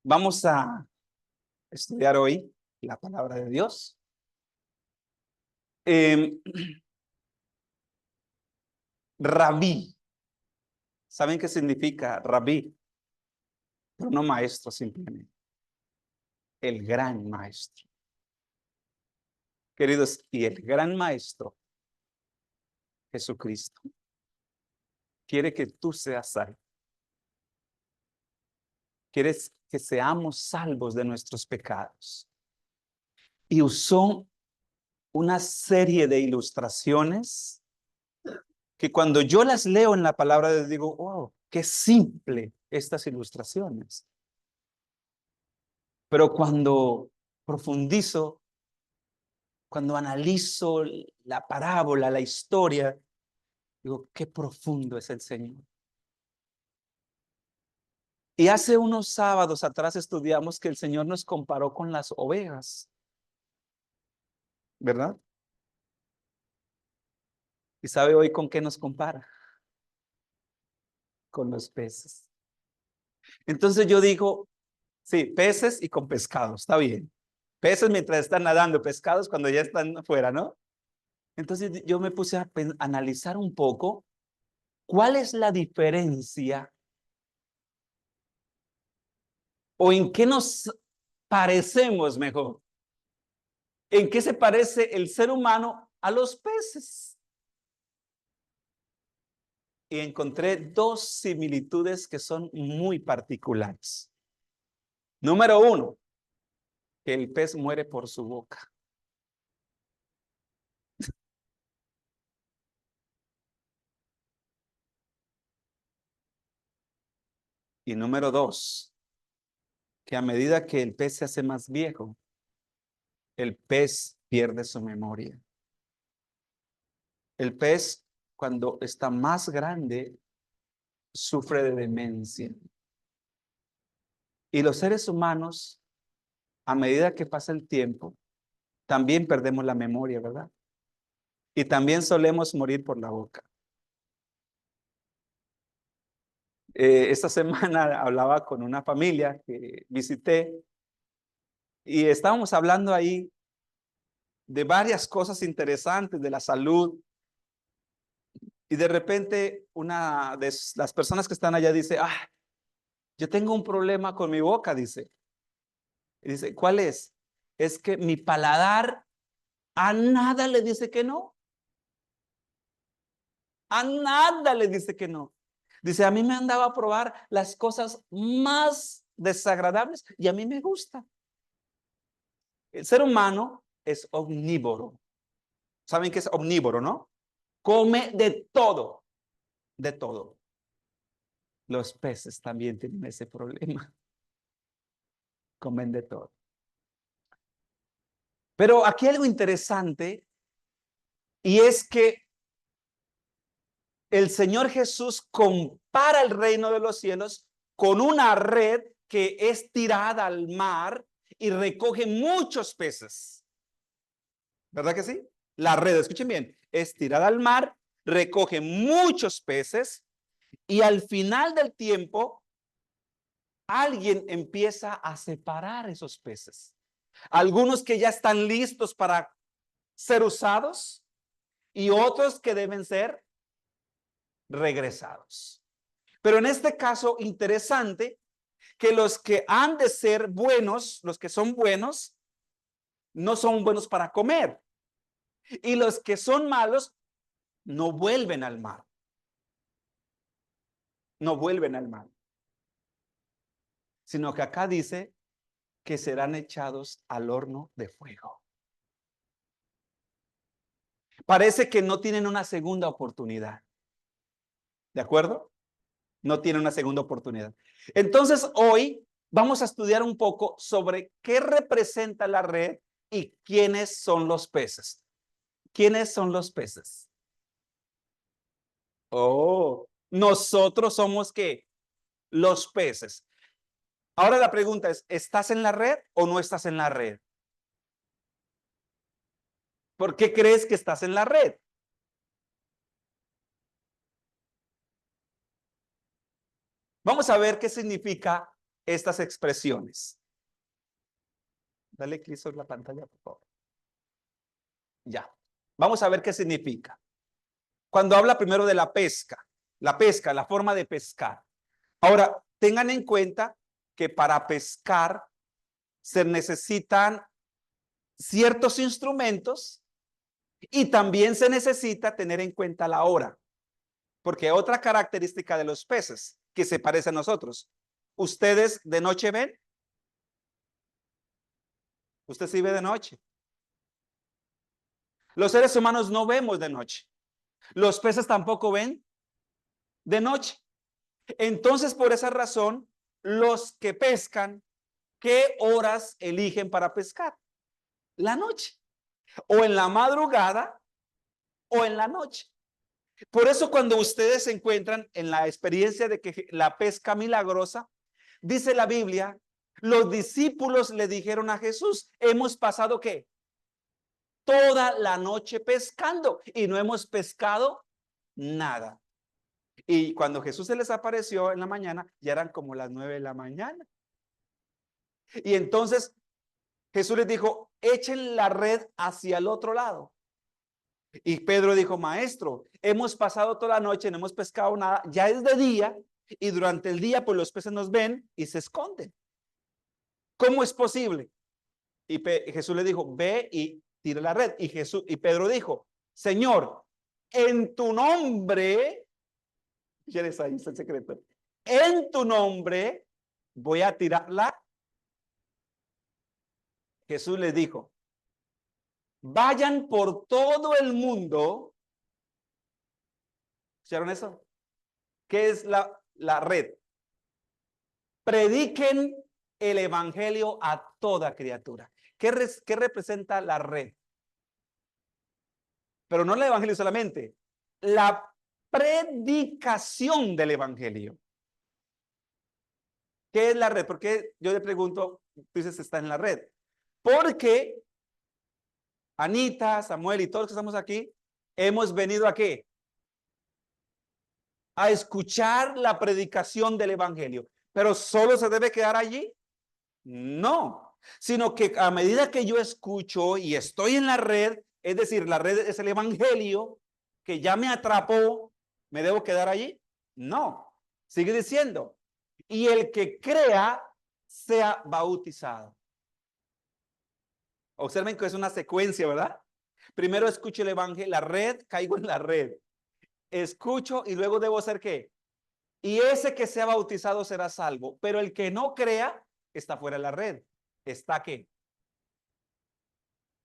Vamos a estudiar hoy la palabra de Dios. Eh, Rabí. ¿Saben qué significa rabí? Pero no maestro simplemente. El gran maestro. Queridos, y el gran maestro, Jesucristo, quiere que tú seas salvo. Quieres que seamos salvos de nuestros pecados. Y usó una serie de ilustraciones que cuando yo las leo en la palabra de Dios digo, oh, qué simple estas ilustraciones. Pero cuando profundizo, cuando analizo la parábola, la historia, digo, qué profundo es el Señor. Y hace unos sábados atrás estudiamos que el Señor nos comparó con las ovejas, ¿verdad? ¿Y sabe hoy con qué nos compara? Con los peces. Entonces yo digo, sí, peces y con pescados, está bien. Peces mientras están nadando, pescados cuando ya están afuera, ¿no? Entonces yo me puse a analizar un poco cuál es la diferencia o en qué nos parecemos mejor. ¿En qué se parece el ser humano a los peces? Y encontré dos similitudes que son muy particulares. Número uno, que el pez muere por su boca. Y número dos, que a medida que el pez se hace más viejo, el pez pierde su memoria. El pez, cuando está más grande, sufre de demencia. Y los seres humanos, a medida que pasa el tiempo, también perdemos la memoria, ¿verdad? Y también solemos morir por la boca. Esta semana hablaba con una familia que visité y estábamos hablando ahí de varias cosas interesantes de la salud. Y de repente una de las personas que están allá dice, yo tengo un problema con mi boca, dice. Y dice, ¿cuál es? Es que mi paladar a nada le dice que no. A nada le dice que no. Dice, a mí me han dado a probar las cosas más desagradables y a mí me gusta. El ser humano es omnívoro. ¿Saben qué es omnívoro, no? Come de todo, de todo. Los peces también tienen ese problema. Comen de todo. Pero aquí hay algo interesante y es que el Señor Jesús compara el reino de los cielos con una red que es tirada al mar y recoge muchos peces. ¿Verdad que sí? La red, escuchen bien, es tirada al mar, recoge muchos peces y al final del tiempo alguien empieza a separar esos peces. Algunos que ya están listos para ser usados y otros que deben ser regresados. Pero en este caso, interesante que los que han de ser buenos, los que son buenos, no son buenos para comer. Y los que son malos, no vuelven al mar. No vuelven al mar. Sino que acá dice que serán echados al horno de fuego. Parece que no tienen una segunda oportunidad. ¿De acuerdo? No tienen una segunda oportunidad. Entonces, hoy vamos a estudiar un poco sobre qué representa la red y quiénes son los peces. ¿Quiénes son los peces? Oh, nosotros somos ¿qué? Los peces. Ahora la pregunta es, ¿estás en la red o no estás en la red? ¿Por qué crees que estás en la red? Vamos a ver qué significa estas expresiones. Dale clic sobre la pantalla, por favor. Ya. Vamos a ver qué significa. Cuando habla primero de la pesca, la forma de pescar. Ahora, tengan en cuenta que para pescar se necesitan ciertos instrumentos y también se necesita tener en cuenta la hora. Porque otra característica de los peces que se parece a nosotros. ¿Ustedes de noche ven? ¿Usted sí ve de noche? Los seres humanos no vemos de noche. Los peces tampoco ven de noche. Entonces, por esa razón, los que pescan, ¿qué horas eligen para pescar? La noche. O en la madrugada o en la noche. Por eso cuando ustedes se encuentran en la experiencia de que la pesca milagrosa, dice la Biblia, los discípulos le dijeron a Jesús, hemos pasado ¿qué? Toda la noche pescando y no hemos pescado nada. Y cuando Jesús se les apareció en la mañana, ya eran como las 9 de la mañana. Y entonces Jesús les dijo, echen la red hacia el otro lado. Y Pedro dijo, maestro, hemos pasado toda la noche, no hemos pescado nada, ya es de día y durante el día pues los peces nos ven y se esconden. ¿Cómo es posible? Y Jesús le dijo, ve y tira la red. Y Pedro dijo, Señor, en tu nombre, ya les ahí está el secreto, en tu nombre voy a tirarla. Jesús les dijo, vayan por todo el mundo. ¿Escucharon eso? ¿Qué es la red? Prediquen el evangelio a toda criatura. ¿Qué representa la red? Pero no el evangelio solamente, la predicación del evangelio. ¿Qué es la red? Porque yo le pregunto, tú dices está en la red. Porque Anita, Samuel y todos los que estamos aquí, hemos venido ¿a qué? A escuchar la predicación del evangelio. Pero solo se debe quedar allí. No, sino que a medida que yo escucho y estoy en la red, es decir, la red es el evangelio que ya me atrapó, ¿me debo quedar allí? No, sigue diciendo, y el que crea sea bautizado. Observen que es una secuencia, ¿verdad? Primero escucho el evangelio, la red, caigo en la red, escucho y luego debo ser ¿qué? Y ese que sea bautizado será salvo, pero el que no crea está fuera de la red. ¿Está qué?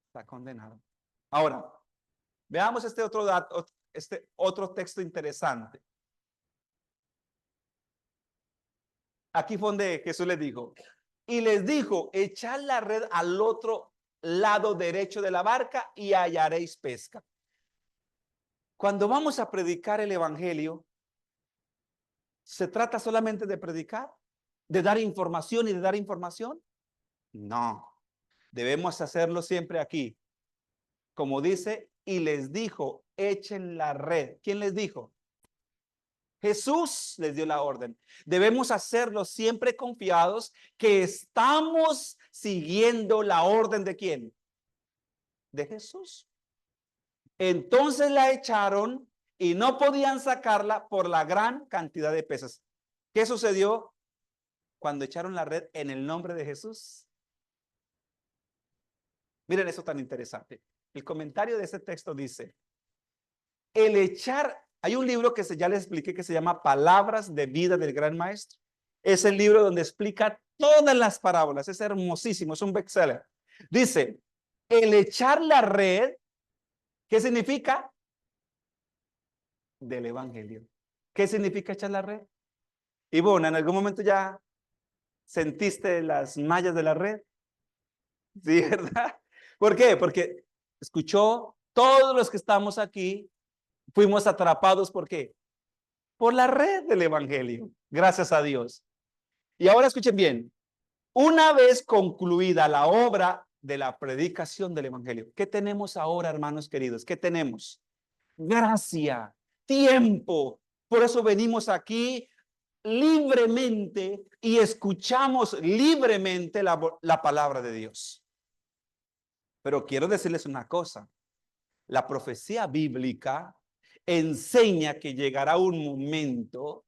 Está condenado. Ahora, veamos este otro dato, este otro texto interesante. Aquí fue donde Jesús les dijo, y les dijo, echad la red al otro lado derecho de la barca y hallaréis pesca. Cuando vamos a predicar el evangelio, ¿se trata solamente de predicar? ¿De dar información y de dar información? No, debemos hacerlo siempre aquí. Como dice, y les dijo, echen la red. ¿Quién les dijo? Jesús les dio la orden. Debemos hacerlo siempre confiados que estamos siguiendo la orden de ¿quién? De Jesús. Entonces la echaron y no podían sacarla por la gran cantidad de peces. ¿Qué sucedió cuando echaron la red en el nombre de Jesús? Miren eso tan interesante. El comentario de ese texto dice, el echar, hay un libro que ya les expliqué que se llama Palabras de Vida del Gran Maestro. Es el libro donde explica todas las parábolas. Es hermosísimo, es un bestseller. Dice, el echar la red, ¿qué significa? Del evangelio. ¿Qué significa echar la red? Y bueno, ¿en algún momento ya sentiste las mallas de la red? Sí, ¿verdad? ¿Por qué? Porque escuchó, todos los que estamos aquí fuimos atrapados, ¿por qué? Por la red del evangelio. Gracias a Dios. Y ahora escuchen bien. Una vez concluida la obra de la predicación del evangelio, ¿qué tenemos ahora, hermanos queridos? ¿Qué tenemos? Gracia, tiempo. Por eso venimos aquí libremente y escuchamos libremente la palabra de Dios. Pero quiero decirles una cosa. La profecía bíblica enseña que llegará un momento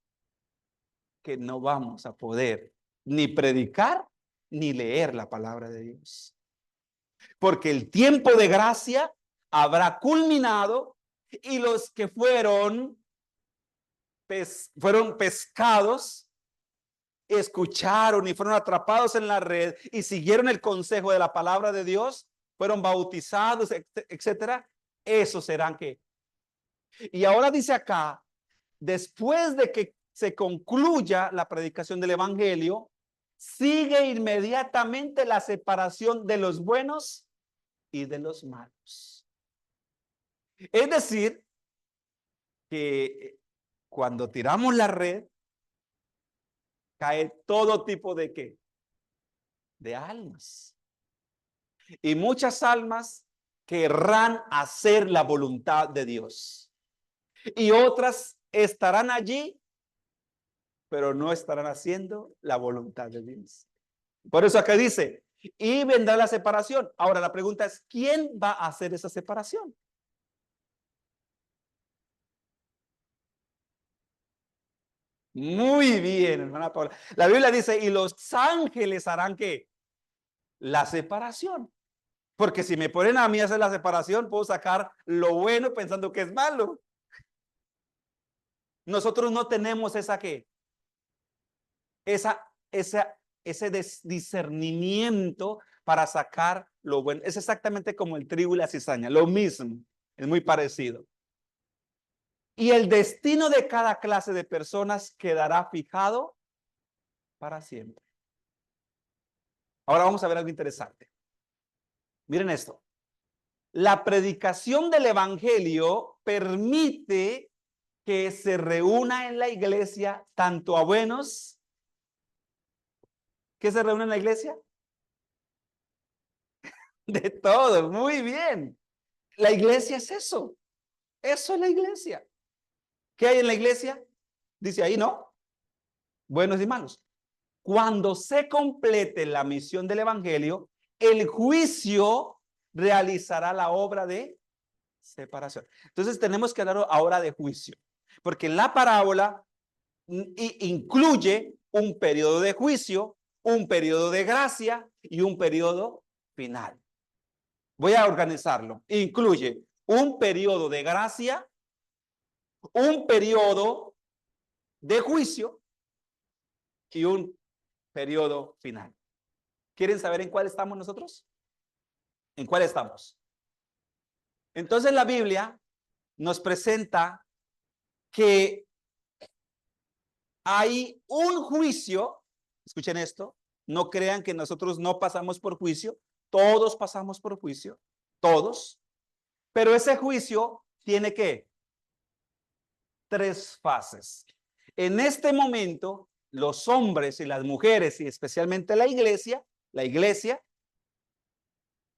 que no vamos a poder ni predicar ni leer la palabra de Dios. Porque el tiempo de gracia habrá culminado y los que fueron pescados, escucharon y fueron atrapados en la red y siguieron el consejo de la palabra de Dios, fueron bautizados, etcétera. Esos serán que. Y ahora dice acá, después de que se concluya la predicación del evangelio, sigue inmediatamente la separación de los buenos y de los malos. Es decir, que cuando tiramos la red, cae todo tipo de ¿qué? De almas. Y muchas almas querrán hacer la voluntad de Dios. Y otras estarán allí, pero no estarán haciendo la voluntad de Dios. Por eso acá dice, y vendrá la separación. Ahora la pregunta es, ¿quién va a hacer esa separación? Muy bien, hermana Paula. La Biblia dice, y los ángeles harán ¿qué? La separación. Porque si me ponen a mí a hacer la separación, puedo sacar lo bueno pensando que es malo. Nosotros no tenemos esa ¿qué? Ese discernimiento para sacar lo bueno. Es exactamente como el trigo y la cizaña, lo mismo, es muy parecido. Y el destino de cada clase de personas quedará fijado para siempre. Ahora vamos a ver algo interesante. Miren esto. La predicación del evangelio permite que se reúna en la iglesia tanto a buenos. ¿Qué se reúne en la iglesia? De todo, muy bien. La iglesia es eso. Eso es la iglesia. ¿Qué hay en la iglesia? Dice ahí, ¿no? Buenos y malos. Cuando se complete la misión del evangelio, el juicio realizará la obra de separación. Entonces tenemos que hablar ahora de juicio, porque la parábola incluye un periodo de juicio, un periodo de gracia y un periodo final. Voy a organizarlo. Incluye un periodo de gracia, un periodo de juicio y un periodo final. ¿Quieren saber en cuál estamos nosotros? ¿En cuál estamos? Entonces la Biblia nos presenta que hay un juicio. Escuchen esto, no crean que nosotros no pasamos por juicio, todos pasamos por juicio, todos, pero ese juicio tiene ¿qué? 3 fases. En este momento, los hombres y las mujeres, y especialmente la iglesia,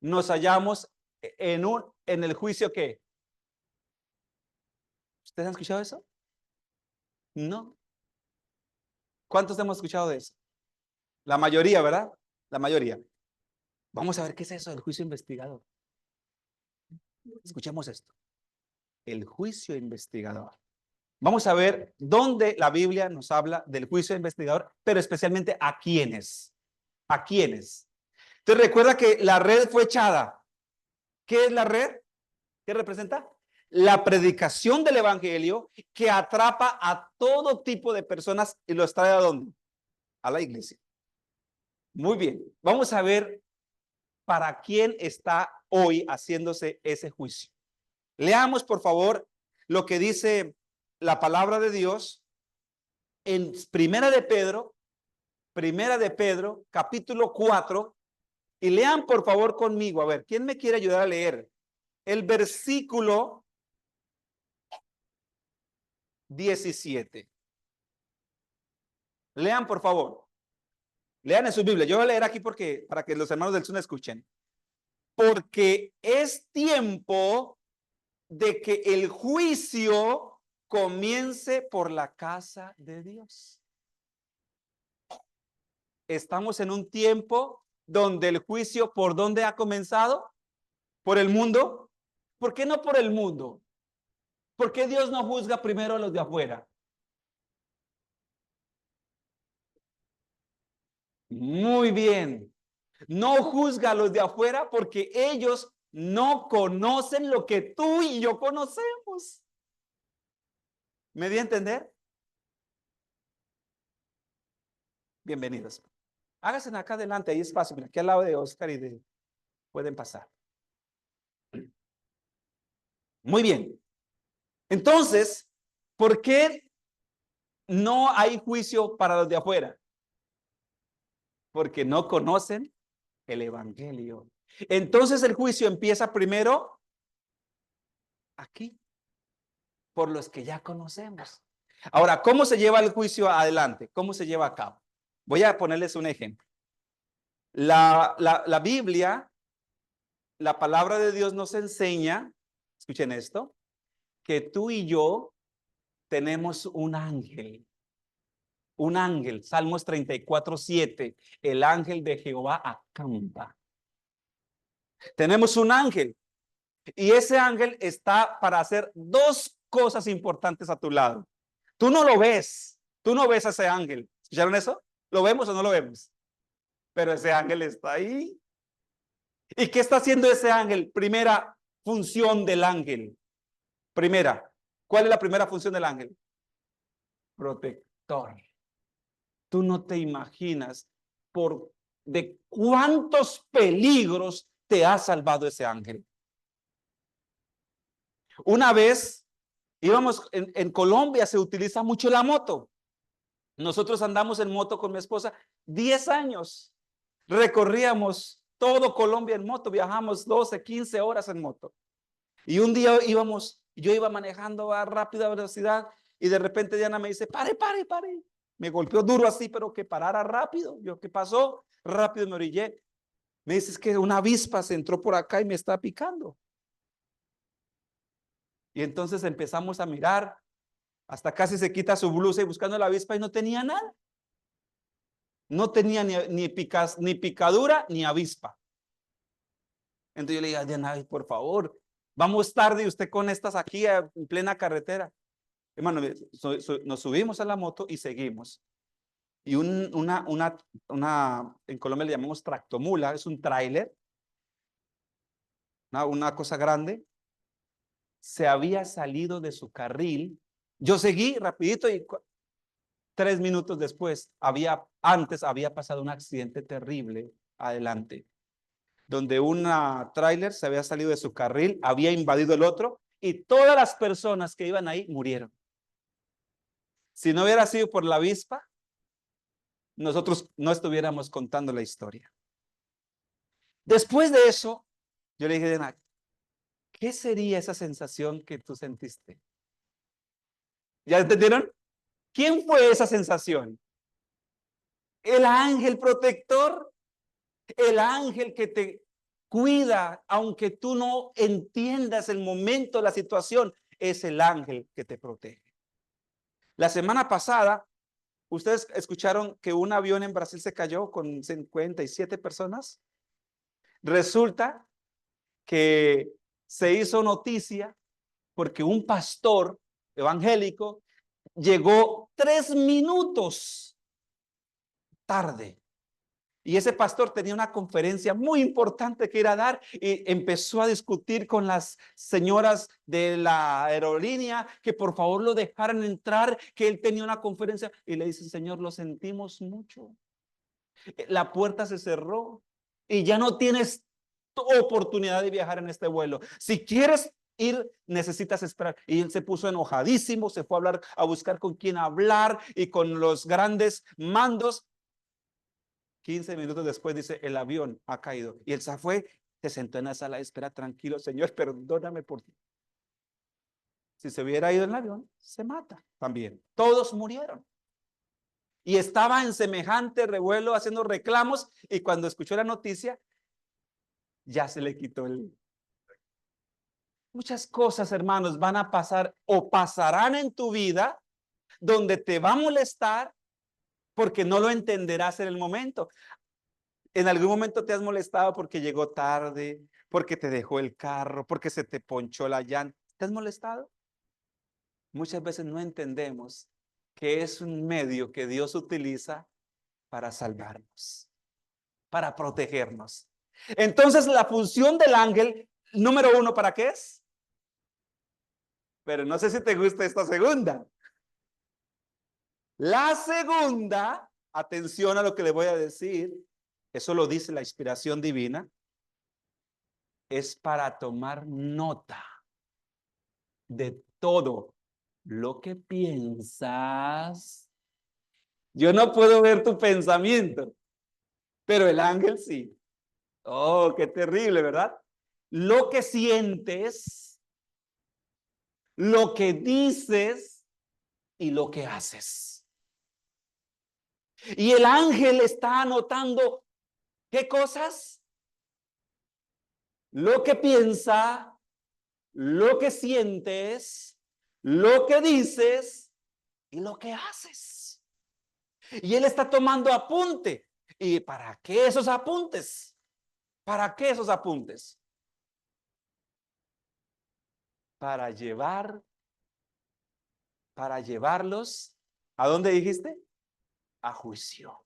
nos hallamos en el juicio ¿qué? ¿Ustedes han escuchado eso? No. ¿Cuántos hemos escuchado de eso? La mayoría, ¿verdad? La mayoría. Vamos a ver qué es eso del juicio investigador. Escuchemos esto. El juicio investigador. Vamos a ver dónde la Biblia nos habla del juicio investigador, pero especialmente a quiénes. ¿A quiénes? Entonces recuerda que la red fue echada. ¿Qué es la red? ¿Qué representa? La predicación del evangelio que atrapa a todo tipo de personas y los trae ¿a dónde? A la iglesia. Muy bien. Vamos a ver para quién está hoy haciéndose ese juicio. Leamos, por favor, lo que dice la palabra de Dios en Primera de Pedro, capítulo 4, y lean por favor conmigo. A ver, ¿quién me quiere ayudar a leer? El versículo 17. Lean por favor. Lean en su Biblia. Yo voy a leer aquí para que los hermanos del Zoom escuchen. Porque es tiempo de que el juicio comience por la casa de Dios. estamos en un tiempo donde el juicio, ¿por dónde ha comenzado? ¿Por el mundo? ¿Por qué no por el mundo? ¿Por qué Dios no juzga primero a los de afuera? Muy bien. No juzga a los de afuera porque ellos no conocen lo que tú y yo conocemos. ¿Me di a entender? Bienvenidos. Háganse acá adelante, hay espacio. Mira, aquí al lado de Oscar y de... Pueden pasar. Muy bien. Entonces, ¿por qué no hay juicio para los de afuera? Porque no conocen el evangelio. Entonces el juicio empieza primero aquí, por los que ya conocemos. Ahora, ¿cómo se lleva el juicio adelante? ¿Cómo se lleva a cabo? Voy a ponerles un ejemplo. La Biblia, la palabra de Dios nos enseña, escuchen esto, que tú y yo tenemos un ángel, Salmos 34:7, el ángel de Jehová acampa. Tenemos un ángel y ese ángel está para hacer dos cosas importantes a tu lado. Tú no ves a ese ángel. ¿Escucharon eso? ¿Lo vemos o no lo vemos? Pero ese ángel está ahí. ¿Y qué está haciendo ese ángel? Primera función del ángel. Primera. ¿Cuál es la primera función del ángel? Protector. Tú no te imaginas por de cuántos peligros te ha salvado ese ángel. Una vez íbamos en Colombia, se utiliza mucho la moto. Nosotros andamos en moto con mi esposa 10 años. Recorríamos todo Colombia en moto, viajamos 12, 15 horas en moto. Y un día yo iba manejando a rápida velocidad y de repente Diana me dice, pare, pare, pare. Me golpeó duro así, pero que parara rápido. Yo, ¿qué pasó? Rápido me orillé. Me dice, es que una avispa se entró por acá y me está picando. Y entonces empezamos a mirar, hasta casi se quita su blusa y buscando la avispa y no tenía nada. No tenía ni picadura ni avispa. Entonces yo le dije, Diana, por favor, vamos tarde y usted con estas aquí en plena carretera. Hermano, nos subimos a la moto y seguimos. Y en Colombia le llamamos tractomula, es un tráiler, una cosa grande, se había salido de su carril. Yo seguí rapidito y 3 minutos después, antes había pasado un accidente terrible adelante, donde una tráiler se había salido de su carril, había invadido el otro y todas las personas que iban ahí murieron. Si no hubiera sido por la avispa, nosotros no estuviéramos contando la historia. Después de eso, yo le dije, Diana, ¿qué sería esa sensación que tú sentiste? ¿Ya entendieron? ¿Quién fue esa sensación? El ángel protector, el ángel que te cuida, aunque tú no entiendas el momento, la situación, es el ángel que te protege. La semana pasada, ustedes escucharon que un avión en Brasil se cayó con 57 personas. Resulta que se hizo noticia porque un pastor evangélico llegó 3 minutos tarde. Y ese pastor tenía una conferencia muy importante que ir a dar y empezó a discutir con las señoras de la aerolínea que por favor lo dejaran entrar, que él tenía una conferencia y le dice, Señor, lo sentimos mucho. La puerta se cerró y ya no tienes oportunidad de viajar en este vuelo. Si quieres ir, necesitas esperar. Y él se puso enojadísimo, se fue a hablar, a buscar con quién hablar y con los grandes mandos. 15 minutos después dice, el avión ha caído. Y él se fue, se sentó en la sala de espera, tranquilo, Señor, perdóname por ti. Si se hubiera ido en el avión, se mata también. Todos murieron. Y estaba en semejante revuelo haciendo reclamos y cuando escuchó la noticia, ya se le quitó el... Muchas cosas, hermanos, van a pasar o pasarán en tu vida donde te va a molestar porque no lo entenderás en el momento. En algún momento te has molestado porque llegó tarde, porque te dejó el carro, porque se te ponchó la llanta. ¿Te has molestado? Muchas veces no entendemos que es un medio que Dios utiliza para salvarnos, para protegernos. Entonces, la función del ángel, número uno, ¿para qué es? Pero no sé si te gusta esta segunda. La segunda, atención a lo que le voy a decir, eso lo dice la inspiración divina, es para tomar nota de todo lo que piensas. Yo no puedo ver tu pensamiento, pero el ángel sí. Oh, qué terrible, ¿verdad? Lo que sientes, lo que dices y lo que haces. Y el ángel está anotando, ¿qué cosas? Lo que piensa, lo que sientes, lo que dices y lo que haces. Y él está tomando apunte. ¿Y para qué esos apuntes? ¿Para qué esos apuntes? Para llevarlos, ¿a dónde dijiste? A juicio.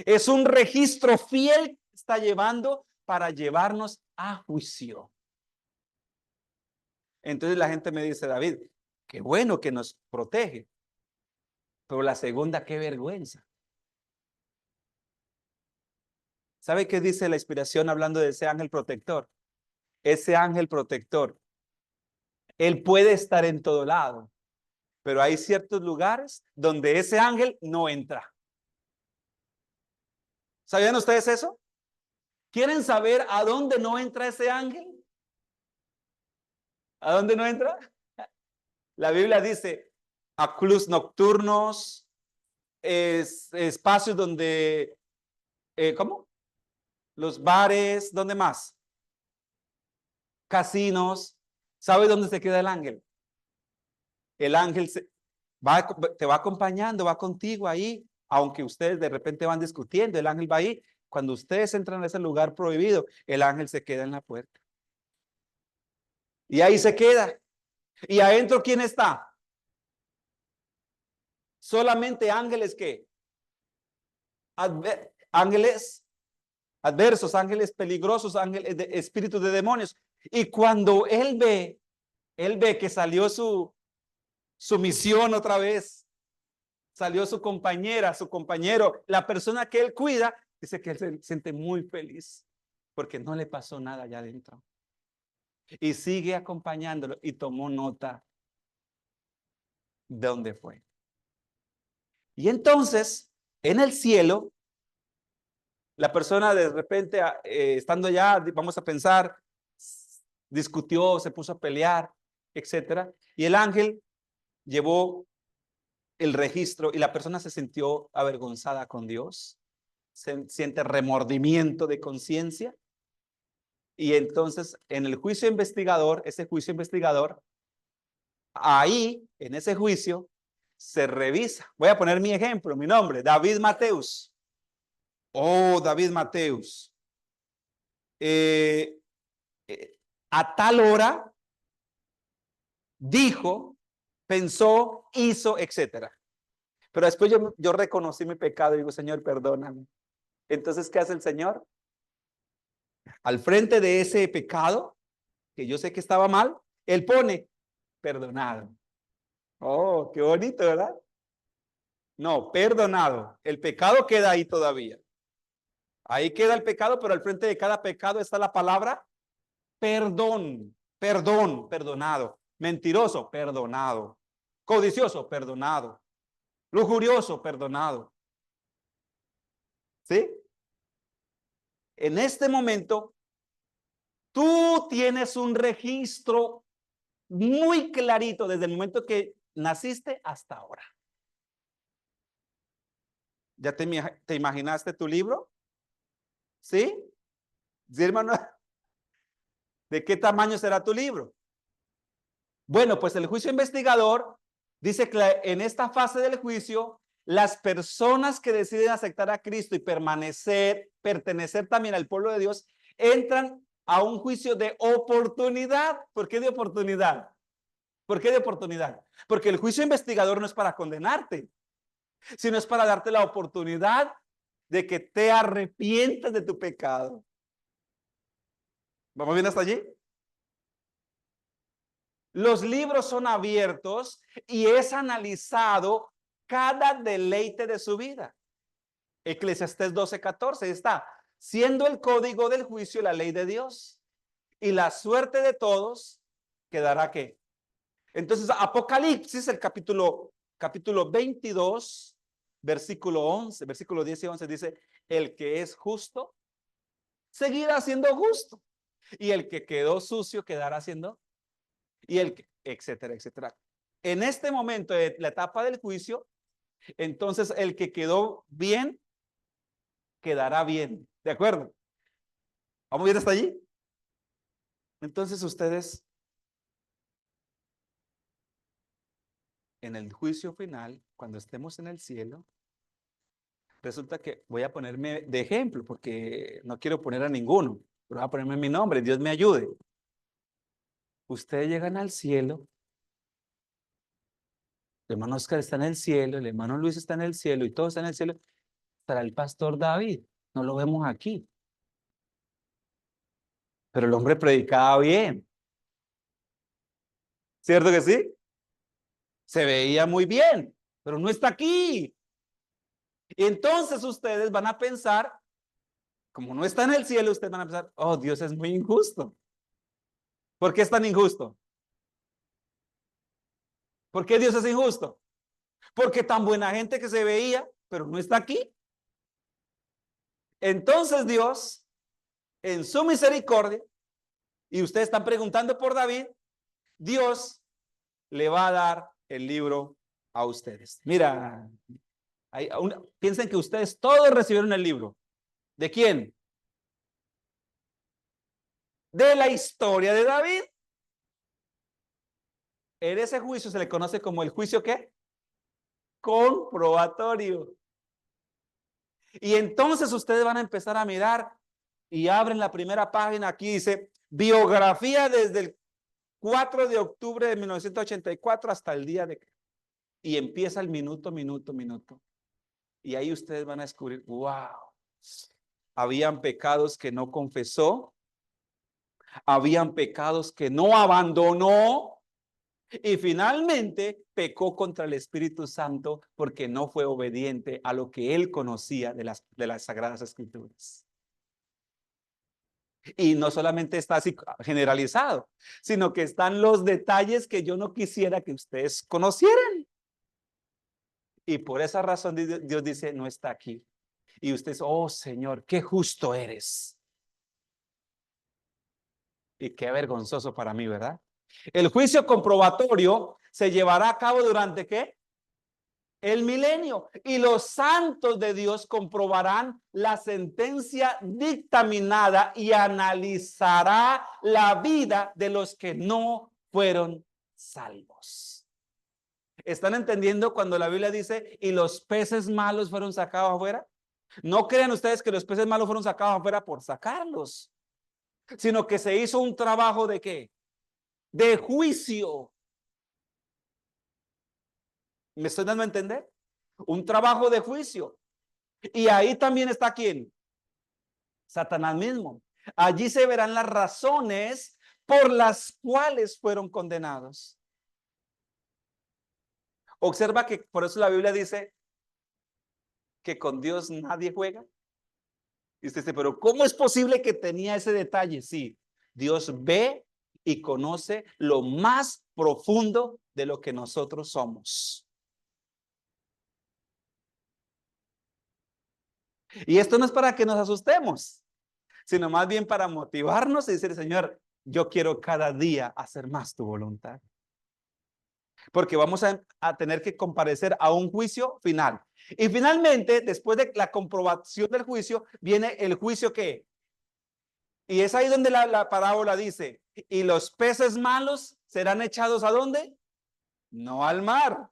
Es un registro fiel que está llevando para llevarnos a juicio. Entonces la gente me dice, David, qué bueno que nos protege, pero la segunda, qué vergüenza. ¿Sabe qué dice la inspiración hablando de ese ángel protector? Ese ángel protector, él puede estar en todo lado, pero hay ciertos lugares donde ese ángel no entra. ¿Sabían ustedes eso? ¿Quieren saber a dónde no entra ese ángel? ¿A dónde no entra? La Biblia dice, a clubs nocturnos, espacios donde, ¿cómo? Los bares, ¿dónde más? Casinos. ¿Sabe dónde se queda el ángel? El ángel te va acompañando, va contigo ahí, aunque ustedes de repente van discutiendo, el ángel va ahí. Cuando ustedes entran a ese lugar prohibido, el ángel se queda en la puerta. Y ahí se queda. ¿Y adentro quién está? Solamente ángeles que ángeles adversos, ángeles peligrosos, ángeles de espíritus de demonios. Y cuando él ve que salió su misión otra vez, salió su compañera, su compañero, la persona que él cuida, dice que él se siente muy feliz porque no le pasó nada allá adentro. Y sigue acompañándolo y tomó nota de dónde fue. Y entonces, en el cielo, la persona de repente, estando allá, vamos a pensar, discutió, se puso a pelear, etcétera. Y el ángel llevó el registro y la persona se sintió avergonzada con Dios, se siente remordimiento de conciencia. Y entonces, en el juicio investigador, ese juicio investigador, ahí, en ese juicio, se revisa. Voy a poner mi ejemplo, mi nombre, David Mateus. Oh, David Mateus. Eh, a tal hora dijo, pensó, hizo, etcétera. Pero después yo reconocí mi pecado y digo, Señor, perdóname. Entonces, ¿qué hace el Señor? Al frente de ese pecado, que yo sé que estaba mal, Él pone, perdonado. Oh, qué bonito, ¿verdad? No, perdonado. El pecado queda ahí todavía. Ahí queda el pecado, pero al frente de cada pecado está la palabra perdón, perdón, perdonado. Mentiroso, perdonado. Codicioso, perdonado. Lujurioso, perdonado. ¿Sí? En este momento, tú tienes un registro muy clarito desde el momento que naciste hasta ahora. ¿Ya te imaginaste tu libro? ¿Sí? ¿Sí, hermano? ¿De qué tamaño será tu libro? Bueno, pues el juicio investigador dice que en esta fase del juicio, las personas que deciden aceptar a Cristo y pertenecer también al pueblo de Dios, entran a un juicio de oportunidad. ¿Por qué de oportunidad? ¿Por qué de oportunidad? Porque el juicio investigador no es para condenarte, sino es para darte la oportunidad de que te arrepientas de tu pecado. ¿Vamos bien hasta allí? Los libros son abiertos y es analizado cada deleite de su vida. Eclesiastés 12:14 está, siendo el código del juicio la ley de Dios, y la suerte de todos quedará ¿qué? Entonces, Apocalipsis, el capítulo 22, versículo 11, versículo 10 y 11 dice, el que es justo seguirá siendo justo, y el que quedó sucio quedará siendo, y el que, etcétera, etcétera. En este momento de la etapa del juicio, entonces el que quedó bien, quedará bien. ¿De acuerdo? ¿Vamos bien hasta allí? Entonces ustedes, en el juicio final, cuando estemos en el cielo, resulta que voy a ponerme de ejemplo, porque no quiero poner a ninguno, pero voy a ponerme mi nombre, Dios me ayude. Ustedes llegan al cielo, el hermano Oscar está en el cielo, el hermano Luis está en el cielo y todos están en el cielo. Estará el pastor David, no lo vemos aquí, pero el hombre predicaba bien, ¿cierto que sí? Se veía muy bien, pero no está aquí. Y entonces ustedes van a pensar, como no está en el cielo, ustedes van a pensar, oh, Dios es muy injusto. ¿Por qué es tan injusto? ¿Por qué Dios es injusto? Porque tan buena gente que se veía, pero no está aquí. Entonces Dios, en su misericordia, y ustedes están preguntando por David, Dios le va a dar el libro a ustedes. Mira, piensen que ustedes todos recibieron el libro. ¿De quién? De la historia de David. En ese juicio se le conoce como el juicio ¿qué? Comprobatorio. Y entonces ustedes van a empezar a mirar y abren la primera página. Aquí dice biografía desde el 4 de octubre de 1984 hasta el día de... Y empieza el minuto. Y ahí ustedes van a descubrir, wow, habían pecados que no confesó, habían pecados que no abandonó, y finalmente pecó contra el Espíritu Santo porque no fue obediente a lo que él conocía de las Sagradas Escrituras. Y no solamente está así generalizado, sino que están los detalles que yo no quisiera que ustedes conocieran. Y por esa razón Dios dice, no está aquí. Y ustedes, oh Señor, qué justo eres. Y qué vergonzoso para mí, ¿verdad? El juicio comprobatorio se llevará a cabo durante ¿qué? El milenio. Y los santos de Dios comprobarán la sentencia dictaminada y analizará la vida de los que no fueron salvos. ¿Están entendiendo cuando la Biblia dice y los peces malos fueron sacados afuera? No crean ustedes que los peces malos fueron sacados afuera por sacarlos, sino que se hizo un trabajo de ¿qué? De juicio. ¿Me estoy dando a entender? Un trabajo de juicio. Y ahí también está ¿quién? Satanás mismo. Allí se verán las razones por las cuales fueron condenados. Observa que por eso la Biblia dice que con Dios nadie juega. Y usted dice, pero ¿cómo es posible que tenía ese detalle? Sí, Dios ve y conoce lo más profundo de lo que nosotros somos. Y esto no es para que nos asustemos, sino más bien para motivarnos y decir, Señor, yo quiero cada día hacer más tu voluntad. Porque vamos a tener que comparecer a un juicio final. Y finalmente, después de la comprobación del juicio, viene el juicio ¿qué? Y es ahí donde la parábola dice, y los peces malos serán echados ¿a dónde? No al mar.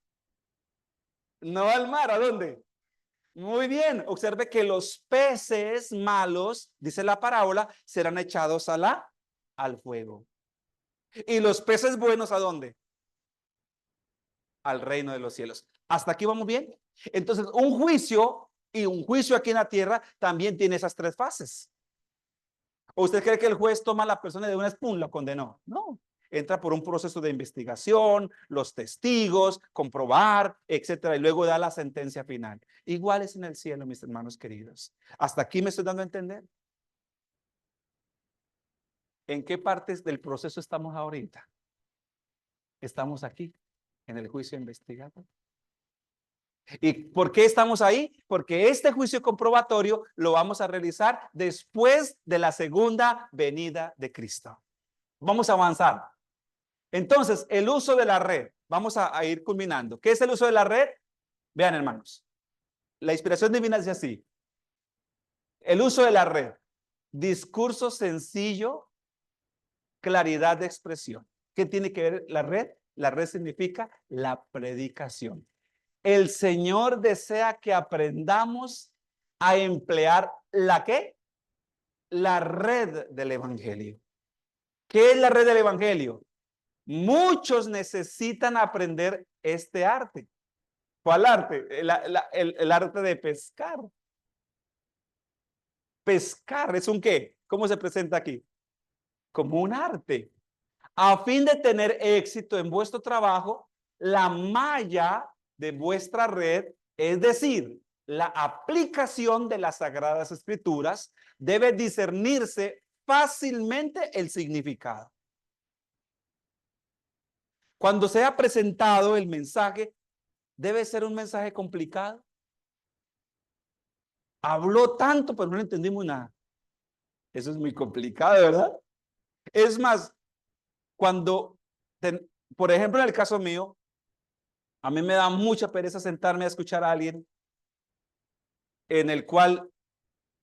No al mar, ¿a dónde? Muy bien, observe que los peces malos, dice la parábola, serán echados al fuego. Y los peces buenos, ¿a dónde? Al reino de los cielos. ¿Hasta aquí vamos bien? Entonces, un juicio y un juicio aquí en la tierra también tiene esas tres fases. ¿O usted cree que el juez toma a la persona de una espuma y lo condenó? No. Entra por un proceso de investigación, los testigos, comprobar, etcétera, y luego da la sentencia final. Igual es en el cielo, mis hermanos queridos. ¿Hasta aquí me estoy dando a entender? ¿En qué partes del proceso estamos ahorita? Estamos aquí, en el juicio investigado. ¿Y por qué estamos ahí? Porque este juicio comprobatorio lo vamos a realizar después de la segunda venida de Cristo. Vamos a avanzar. Entonces, el uso de la red. Vamos a ir culminando. ¿Qué es el uso de la red? Vean, hermanos. La inspiración divina dice así. El uso de la red. Discurso sencillo, claridad de expresión. ¿Qué tiene que ver la red? La red significa la predicación. El Señor desea que aprendamos a emplear ¿la qué? La red del evangelio. ¿Qué es la red del evangelio? Muchos necesitan aprender este arte. ¿Cuál arte? El arte de pescar. Pescar es un qué. ¿Cómo se presenta aquí? Como un arte. A fin de tener éxito en vuestro trabajo, la malla de vuestra red, es decir, la aplicación de las Sagradas Escrituras, debe discernirse fácilmente el significado. Cuando sea presentado el mensaje, debe ser un mensaje complicado. Habló tanto, pero no entendimos nada. Eso es muy complicado, ¿verdad? Es más, cuando, por ejemplo, en el caso mío, a mí me da mucha pereza sentarme a escuchar a alguien en el cual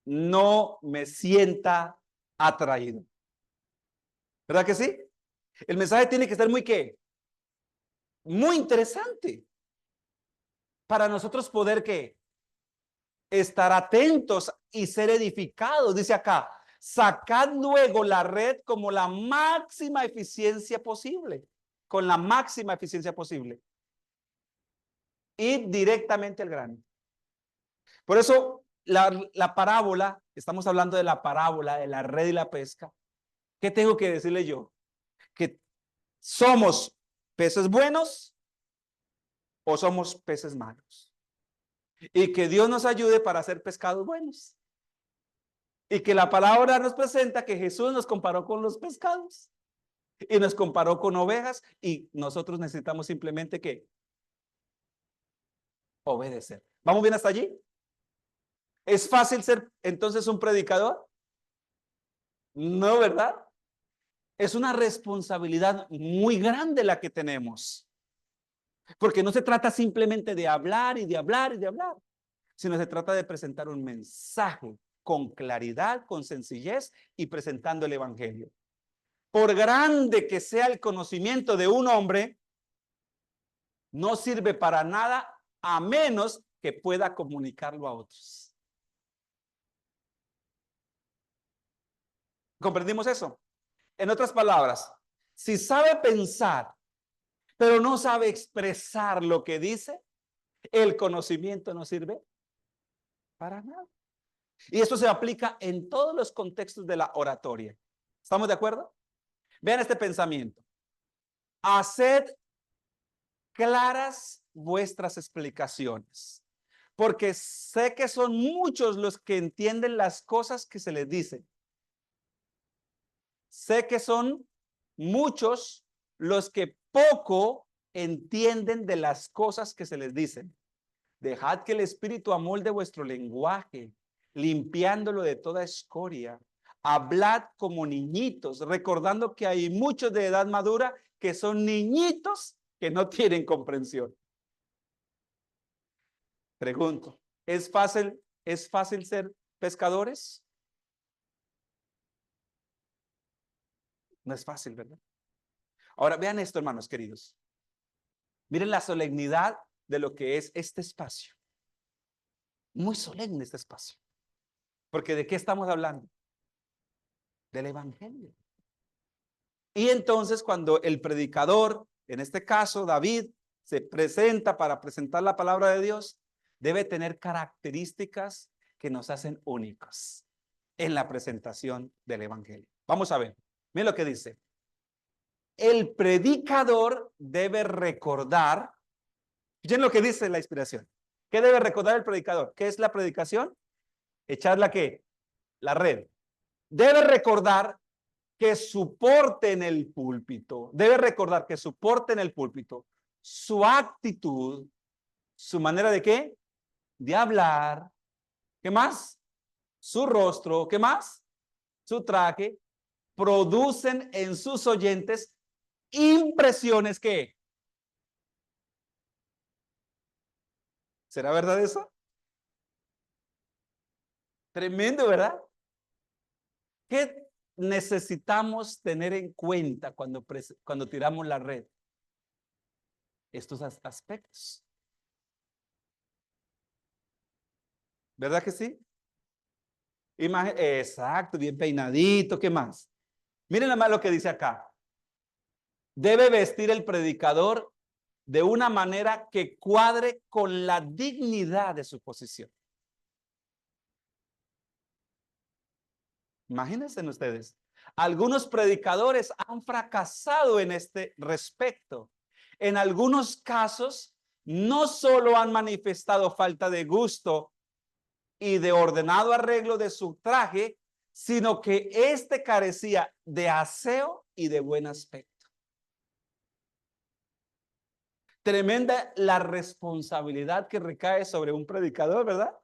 no me sienta atraído. ¿Verdad que sí? El mensaje tiene que ser muy ¿qué? Muy interesante para nosotros poder ¿qué? Estar atentos y ser edificados. Dice acá, sacad luego la red como la máxima eficiencia posible, con la máxima eficiencia posible. Ir directamente al grano. Por eso la parábola, estamos hablando de la parábola de la red y la pesca. ¿Qué tengo que decirle yo? Que somos peces buenos o somos peces malos. Y que Dios nos ayude para hacer pescados buenos. Y que la palabra nos presenta que Jesús nos comparó con los pescados y nos comparó con ovejas y nosotros necesitamos simplemente que obedecer. ¿Vamos bien hasta allí? ¿Es fácil ser entonces un predicador? No, ¿verdad? Es una responsabilidad muy grande la que tenemos. Porque no se trata simplemente de hablar y de hablar y de hablar, sino se trata de presentar un mensaje con claridad, con sencillez y presentando el evangelio. Por grande que sea el conocimiento de un hombre, no sirve para nada a menos que pueda comunicarlo a otros. ¿Comprendimos eso? En otras palabras, si sabe pensar, pero no sabe expresar lo que dice, el conocimiento no sirve para nada. Y esto se aplica en todos los contextos de la oratoria. ¿Estamos de acuerdo? Vean este pensamiento. Haced claras vuestras explicaciones, porque sé que son muchos los que entienden las cosas que se les dicen. Sé que son muchos los que poco entienden de las cosas que se les dicen. Dejad que el Espíritu amolde vuestro lenguaje, limpiándolo de toda escoria. Hablad como niñitos, recordando que hay muchos de edad madura que son niñitos que no tienen comprensión. Pregunto, ¿es fácil ser pescadores? No es fácil, ¿verdad? Ahora vean esto, hermanos queridos. Miren la solemnidad de lo que es este espacio. Muy solemne este espacio. Porque ¿de qué estamos hablando? Del evangelio. Y entonces cuando el predicador, en este caso David, se presenta para presentar la palabra de Dios, debe tener características que nos hacen únicos en la presentación del evangelio. Vamos a ver, miren lo que dice. El predicador debe recordar, miren lo que dice la inspiración. ¿Qué debe recordar el predicador? ¿Qué es la predicación? Echar la ¿qué? La red. Debe recordar que su porte en el púlpito, debe recordar que su porte en el púlpito, su actitud, su manera de ¿qué? De hablar, ¿qué más? Su rostro, ¿qué más? Su traje, producen en sus oyentes impresiones que, ¿será verdad eso? Tremendo, ¿verdad? ¿Qué necesitamos tener en cuenta cuando tiramos la red? Estos aspectos. ¿Verdad que sí? Exacto, bien peinadito, ¿qué más? Miren nada más lo que dice acá. Debe vestir el predicador de una manera que cuadre con la dignidad de su posición. Imagínense ustedes, algunos predicadores han fracasado en este respecto. En algunos casos, no solo han manifestado falta de gusto y de ordenado arreglo de su traje, sino que éste carecía de aseo y de buen aspecto. Tremenda la responsabilidad que recae sobre un predicador, ¿verdad?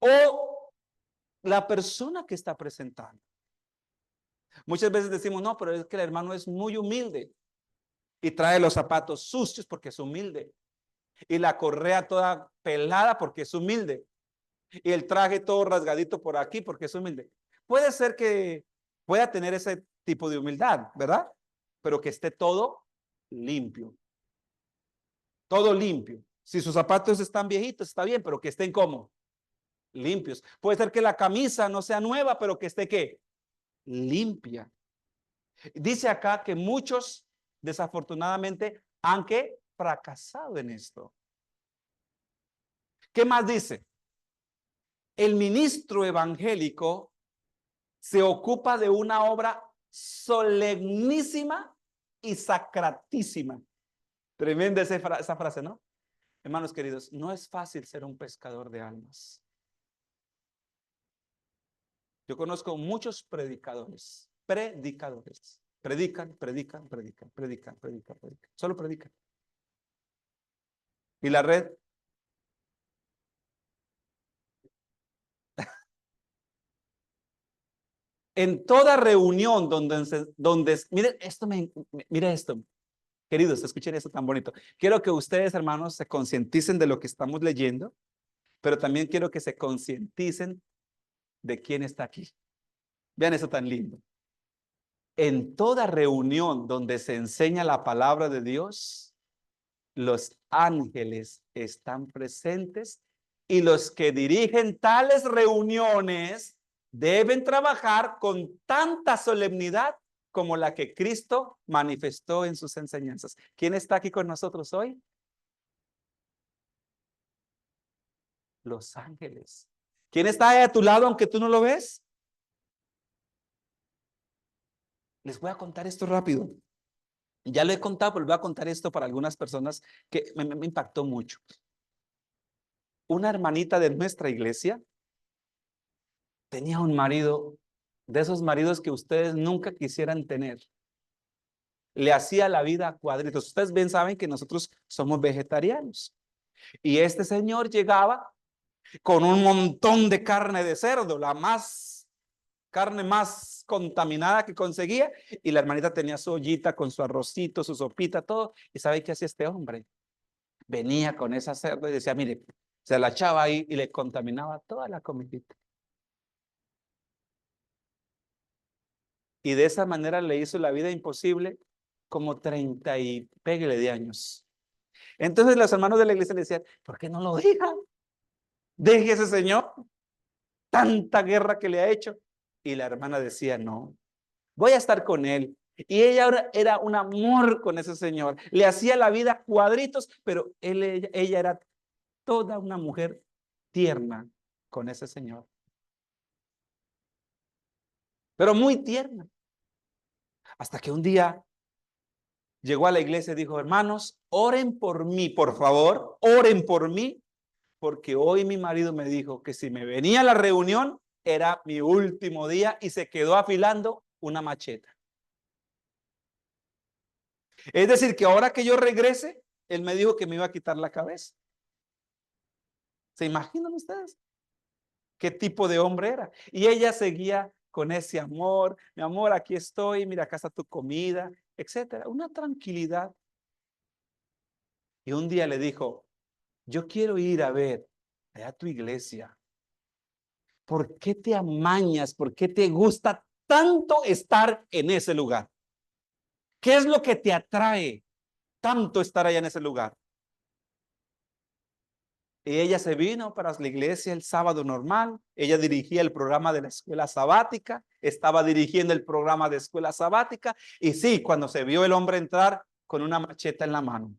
O la persona que está presentando. Muchas veces decimos, no, pero es que el hermano es muy humilde y trae los zapatos sucios porque es humilde y la correa toda pelada porque es humilde y el traje todo rasgadito por aquí porque es humilde. Puede ser que pueda tener ese tipo de humildad, ¿verdad? Pero que esté todo limpio. Todo limpio. Si sus zapatos están viejitos, está bien, pero que estén como limpios. Puede ser que la camisa no sea nueva, pero que esté ¿qué? Limpia. Dice acá que muchos desafortunadamente han que fracasado en esto. ¿Qué más dice? El ministro evangélico se ocupa de una obra solemnísima y sacratísima. Tremenda esa frase, ¿no? Hermanos queridos, no es fácil ser un pescador de almas. Yo conozco muchos predicadores. Predican, predican, predican, predican, predican, predican. Solo predican. Y la red, en toda reunión mire esto, mire esto, queridos, escuchen esto tan bonito. Quiero que ustedes, hermanos, se concienticen de lo que estamos leyendo, pero también quiero que se concienticen de quién está aquí. Vean eso tan lindo. En toda reunión donde se enseña la palabra de Dios, los ángeles están presentes y los que dirigen tales reuniones deben trabajar con tanta solemnidad como la que Cristo manifestó en sus enseñanzas. ¿Quién está aquí con nosotros hoy? Los ángeles. ¿Quién está ahí a tu lado aunque tú no lo ves? Les voy a contar esto rápido. Ya lo he contado, pero les voy a contar esto para algunas personas que me impactó mucho. Una hermanita de nuestra iglesia tenía un marido, de esos maridos que ustedes nunca quisieran tener. Le hacía la vida a cuadritos. Ustedes bien saben que nosotros somos vegetarianos. Y este señor llegaba con un montón de carne de cerdo, carne más contaminada que conseguía. Y la hermanita tenía su ollita con su arrocito, su sopita, todo. ¿Y sabe qué hacía este hombre? Venía con esa cerdo y decía, mire, se la echaba ahí y le contaminaba toda la comidita. Y de esa manera le hizo la vida imposible como 30 y pégale de años. Entonces los hermanos de la iglesia le decían, ¿por qué no lo dejan? Deje ese señor, tanta guerra que le ha hecho. Y la hermana decía, no, voy a estar con él. Y ella era un amor con ese señor. Le hacía la vida cuadritos, pero ella era toda una mujer tierna con ese señor. Pero muy tierna. Hasta que un día llegó a la iglesia y dijo, hermanos, oren por mí, por favor, oren por mí, porque hoy mi marido me dijo que si me venía a la reunión era mi último día y se quedó afilando una macheta. Es decir, que ahora que yo regrese, él me dijo que me iba a quitar la cabeza. ¿Se imaginan ustedes qué tipo de hombre era? Y ella seguía con ese amor, mi amor, aquí estoy, mira, acá está tu comida, etcétera. Una tranquilidad. Y un día le dijo, yo quiero ir a ver a tu iglesia. ¿Por qué te amañas? ¿Por qué te gusta tanto estar en ese lugar? ¿Qué es lo que te atrae tanto estar allá en ese lugar? Y ella se vino para la iglesia el sábado normal. Ella dirigía el programa de la escuela sabática. Estaba dirigiendo el programa de escuela sabática. Y sí, cuando se vio el hombre entrar con una macheta en la mano.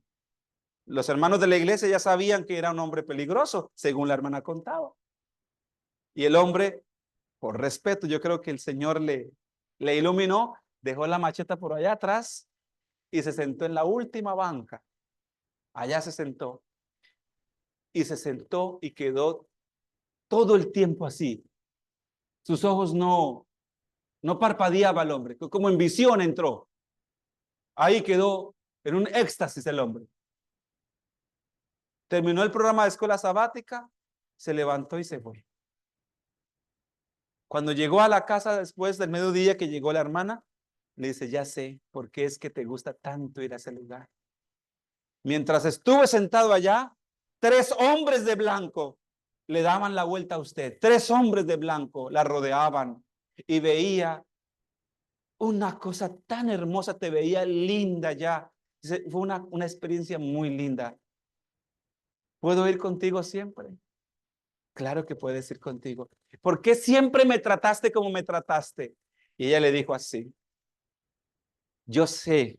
Los hermanos de la iglesia ya sabían que era un hombre peligroso, según la hermana contaba. Y el hombre, por respeto, yo creo que el Señor le iluminó, dejó la macheta por allá atrás y se sentó en la última banca. Allá se sentó. Y se sentó y quedó todo el tiempo así. Sus ojos no parpadeaba el hombre, como en visión entró. Ahí quedó en un éxtasis el hombre. Terminó el programa de escuela sabática, se levantó y se fue. Cuando llegó a la casa después del mediodía que llegó la hermana, le dice, ya sé por qué es que te gusta tanto ir a ese lugar. Mientras estuve sentado allá, 3 hombres de blanco le daban la vuelta a usted. 3 hombres de blanco la rodeaban y veía una cosa tan hermosa, te veía linda ya. Fue una experiencia muy linda. ¿Puedo ir contigo siempre? Claro que puedes ir contigo. ¿Por qué siempre me trataste como me trataste? Y ella le dijo así, yo sé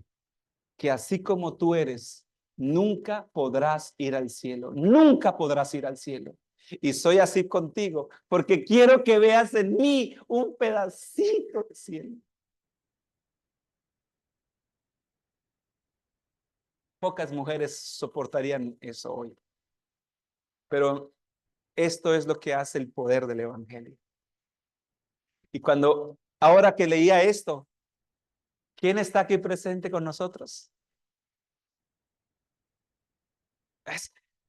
que así como tú eres, nunca podrás ir al cielo, nunca podrás ir al cielo. Y soy así contigo, porque quiero que veas en mí un pedacito de cielo. Pocas mujeres soportarían eso hoy, pero esto es lo que hace el poder del evangelio. Y ahora que leía esto, ¿quién está aquí presente con nosotros?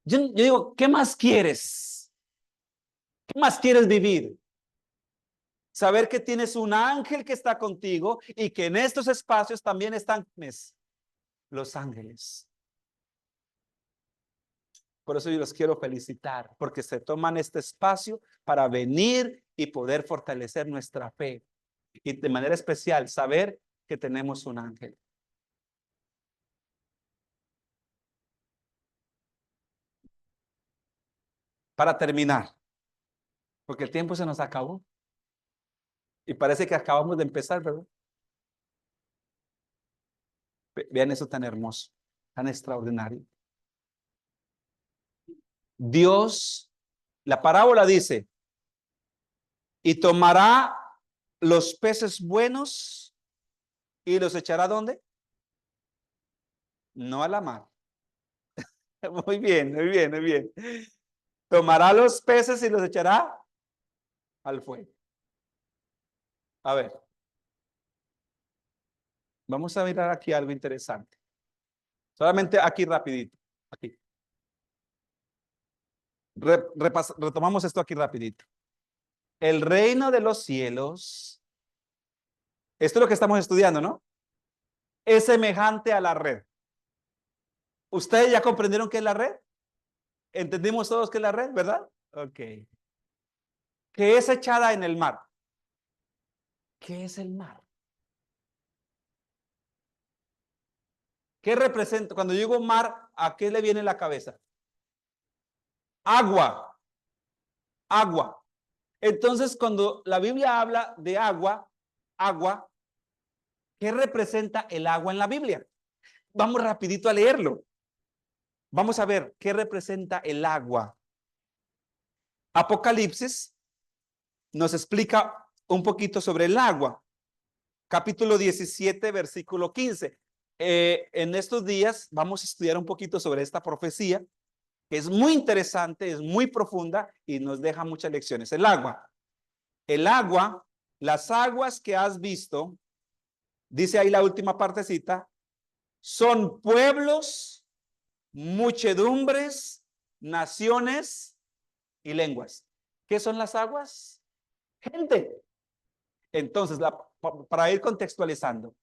Yo digo, ¿qué más quieres? ¿Qué más quieres vivir? Saber que tienes un ángel que está contigo y que en estos espacios también están los ángeles. Por eso yo los quiero felicitar, porque se toman este espacio para venir y poder fortalecer nuestra fe. Y de manera especial, saber que tenemos un ángel. Para terminar, porque el tiempo se nos acabó y parece que acabamos de empezar, ¿verdad? Vean eso tan hermoso, tan extraordinario. Dios, la parábola dice, y tomará los peces buenos y los echará ¿dónde? No a la mar. Muy bien, muy bien, muy bien. Tomará los peces y los echará al fuego. A ver, vamos a mirar aquí algo interesante. Solamente aquí rapidito. Aquí. Retomamos esto aquí rapidito. El reino de los cielos, esto es lo que estamos estudiando, ¿no? Es semejante a la red. ¿Ustedes ya comprendieron qué es la red? ¿Entendimos todos qué es la red, verdad? Ok. Que es echada en el mar. ¿Qué es el mar? ¿Qué representa? Cuando yo digo mar, ¿a qué le viene la cabeza? Agua, agua. Entonces, cuando la Biblia habla de agua, agua, ¿qué representa el agua en la Biblia? Vamos rapidito a leerlo. Vamos a ver qué representa el agua. Apocalipsis nos explica un poquito sobre el agua. Capítulo 17, versículo 15. En estos días vamos a estudiar un poquito sobre esta profecía, que es muy interesante, es muy profunda y nos deja muchas lecciones. El agua, las aguas que has visto, dice ahí la última partecita, son pueblos, muchedumbres, naciones y lenguas. ¿Qué son las aguas? Gente. Entonces, para ir contextualizando,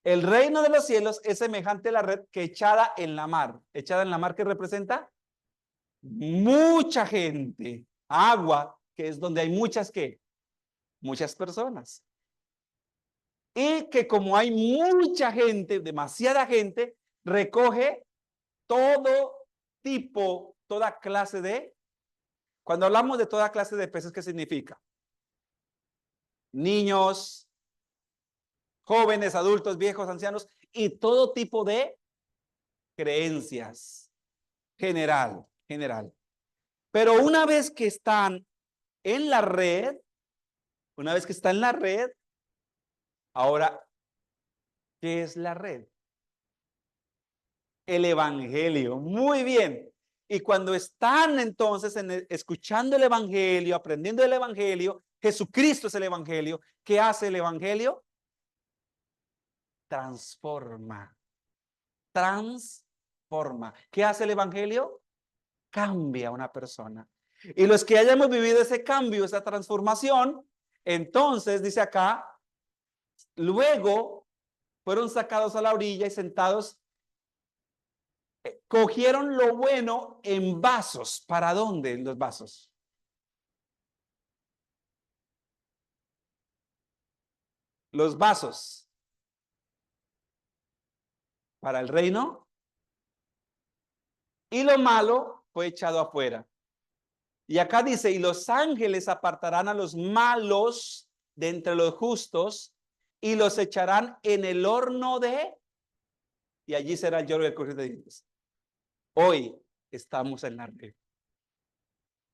el reino de los cielos es semejante a la red que echada en la mar. Echada en la mar, ¿qué representa? Mucha gente. Agua, que es donde hay muchas, ¿qué? Muchas personas. Y que como hay mucha gente, demasiada gente, recoge todo tipo, toda clase de... Cuando hablamos de toda clase de peces, ¿qué significa? Niños, jóvenes, adultos, viejos, ancianos y todo tipo de creencias. General. Pero una vez que están en la red, ahora, ¿qué es la red? El evangelio. Muy bien. Y cuando están entonces escuchando el evangelio, aprendiendo el evangelio, Jesucristo es el evangelio. ¿Qué hace el evangelio? Transforma. Transforma. ¿Qué hace el evangelio? Cambia a una persona. Y los que hayamos vivido ese cambio, esa transformación, entonces dice acá, luego fueron sacados a la orilla y sentados, cogieron lo bueno en vasos. ¿Para dónde los vasos? Los vasos para el reino y lo malo fue echado afuera. Y acá dice, y los ángeles apartarán a los malos de entre los justos y los echarán en el horno de, y allí será el lloro y el crujir de dientes. Hoy estamos en la red.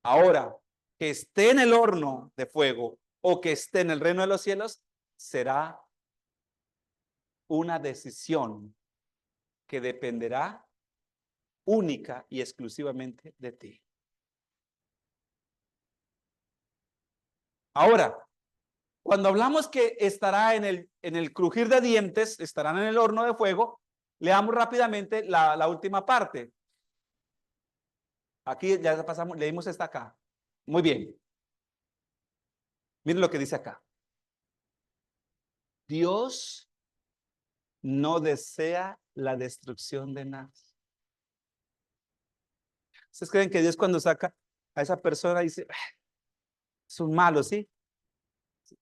Ahora, que esté en el horno de fuego o que esté en el reino de los cielos, será una decisión que dependerá única y exclusivamente de ti. Ahora, cuando hablamos que estará en el crujir de dientes, estarán en el horno de fuego, leamos rápidamente la última parte. Aquí ya pasamos, leímos esta acá. Muy bien. Miren lo que dice acá. Dios no desea la destrucción de nadie. ¿Ustedes creen que Dios cuando saca a esa persona dice, es un malo, sí?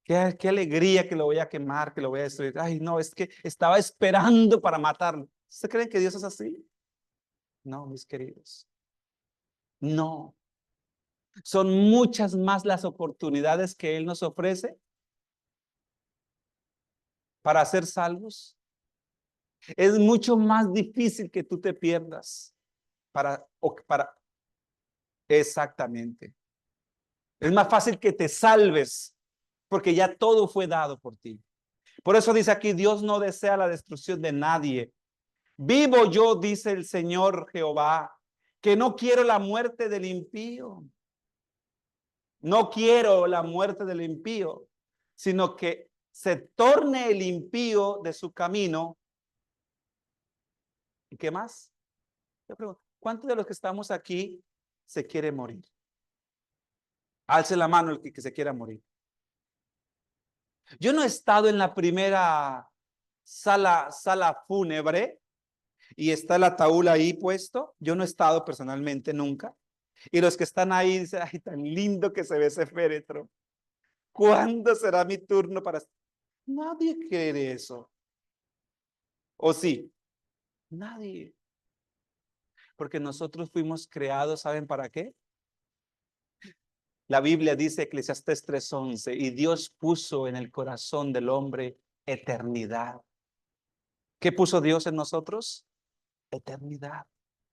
Qué alegría que lo voy a quemar, que lo voy a destruir. Ay, no, es que estaba esperando para matarlo. ¿Ustedes creen que Dios es así? No, mis queridos. No. Son muchas más las oportunidades que Él nos ofrece para ser salvos. Es mucho más difícil que tú te pierdas para exactamente. Es más fácil que te salves porque ya todo fue dado por ti. Por eso dice aquí, Dios no desea la destrucción de nadie. Vivo yo, dice el Señor Jehová, que no quiero la muerte del impío. No quiero la muerte del impío, sino que se torne el impío de su camino. ¿Y qué más? Yo pregunto, ¿cuántos de los que estamos aquí se quiere morir? Alce la mano el que se quiera morir. Yo no he estado en la primera sala fúnebre y está el ataúd ahí puesto. Yo no he estado personalmente nunca. Y los que están ahí dicen, ay, tan lindo que se ve ese féretro. ¿Cuándo será mi turno para...? Nadie quiere eso. ¿O sí? Nadie. Porque nosotros fuimos creados, ¿saben para qué? La Biblia dice, Eclesiastés 3:11, y Dios puso en el corazón del hombre eternidad. ¿Qué puso Dios en nosotros? Eternidad.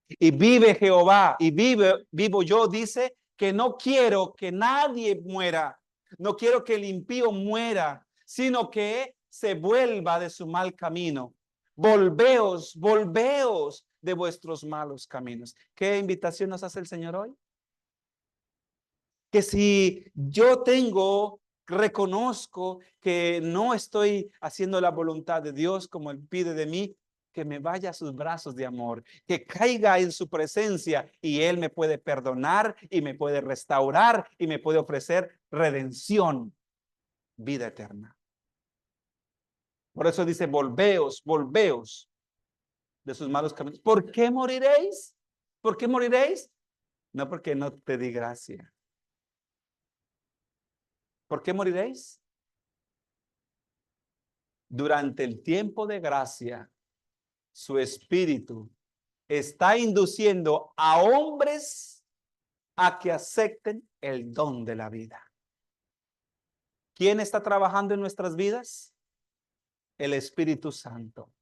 Y vive Jehová, y vivo yo, dice, que no quiero que nadie muera, no quiero que el impío muera, sino que se vuelva de su mal camino. Volveos de vuestros malos caminos. ¿Qué invitación nos hace el Señor hoy? Que si yo reconozco que no estoy haciendo la voluntad de Dios como Él pide de mí, que me vaya a sus brazos de amor, que caiga en su presencia y Él me puede perdonar y me puede restaurar y me puede ofrecer redención, vida eterna. Por eso dice, volveos de sus malos caminos. ¿Por qué moriréis? ¿Por qué moriréis? No porque no te di gracia. ¿Por qué moriréis? Durante el tiempo de gracia, su espíritu está induciendo a hombres a que acepten el don de la vida. ¿Quién está trabajando en nuestras vidas? El Espíritu Santo.